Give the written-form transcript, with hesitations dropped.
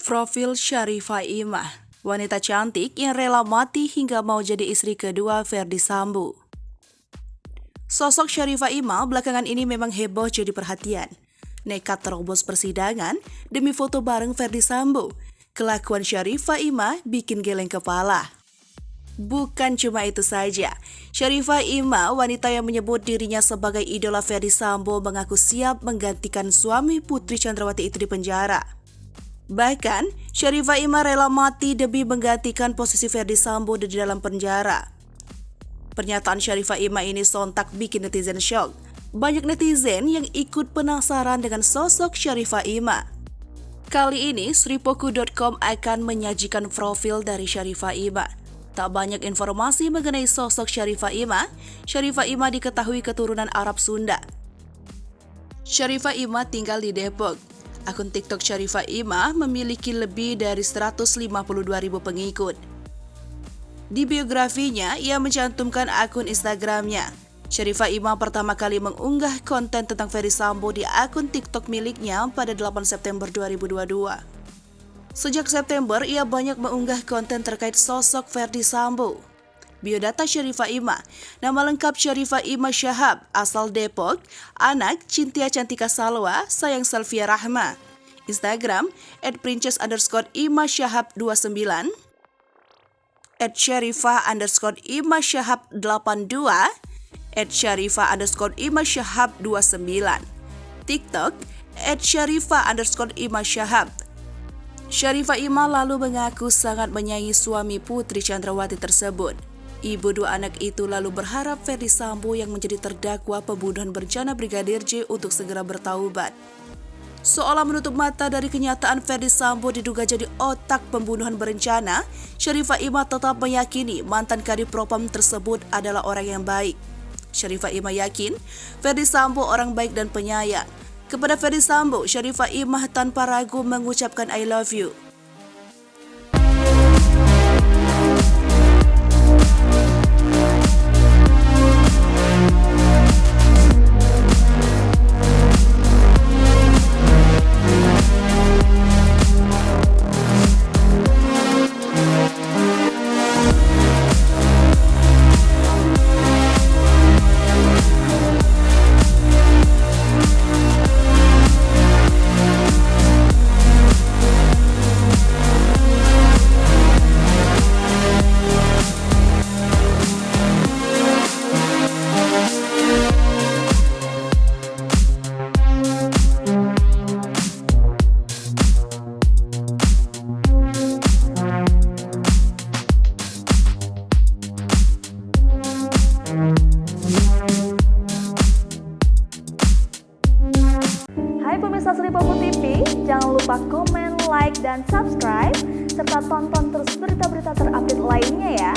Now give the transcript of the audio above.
Profil Sharifah Imah, wanita cantik yang rela mati hingga mau jadi istri kedua Ferdy Sambo. Sosok Sharifah Imah belakangan ini memang heboh jadi perhatian. Nekat terobos persidangan demi foto bareng Ferdy Sambo. Kelakuan Sharifah Imah bikin geleng kepala. Bukan cuma itu saja, Sharifah Imah, wanita yang menyebut dirinya sebagai idola Ferdy Sambo, mengaku siap menggantikan suami Putri Chandrawati itu di penjara. Bahkan, Sharifah Imah rela mati demi menggantikan posisi Ferdy Sambo di dalam penjara. Pernyataan Sharifah Imah ini sontak bikin netizen shock. Banyak netizen yang ikut penasaran dengan sosok Sharifah Imah. Kali ini, Sripoku.com akan menyajikan profil dari Sharifah Imah. Tak banyak informasi mengenai sosok Sharifah Imah. Sharifah Imah diketahui keturunan Arab Sunda. Sharifah Imah tinggal di Depok. Akun TikTok Sharifah Imah memiliki lebih dari 152.000 pengikut. Di biografinya, ia mencantumkan akun Instagramnya. Sharifah Imah pertama kali mengunggah konten tentang Ferdy Sambo di akun TikTok miliknya pada 8 September 2022. Sejak September, ia banyak mengunggah konten terkait sosok Ferdy Sambo. Biodata Sharifah Imah, nama lengkap Sharifah Imah Syahab, asal Depok, anak Cintia Cantika Salwa, sayang Selvia Rahma. Instagram, @princess_imah_syahab29, @sharifah_imah_syahab82, @sharifah_imah_syahab29, TikTok, @sharifah_imah_syahab. Sharifah Imah lalu mengaku sangat menyayangi suami Putri Chandrawati tersebut. Ibu dua anak itu lalu berharap Ferdy Sambo yang menjadi terdakwa pembunuhan berencana Brigadir J untuk segera bertaubat. Seolah menutup mata dari kenyataan Ferdy Sambo diduga jadi otak pembunuhan berencana, Sharifah Imah tetap meyakini mantan Kadif Propam tersebut adalah orang yang baik. Sharifah Imah yakin Ferdy Sambo orang baik dan penyayang. Kepada Ferdy Sambo, Sharifah Imah tanpa ragu mengucapkan I love you. Hai pemirsa Sripoku TV, jangan lupa komen, like, dan subscribe, serta tonton terus berita-berita terupdate lainnya ya.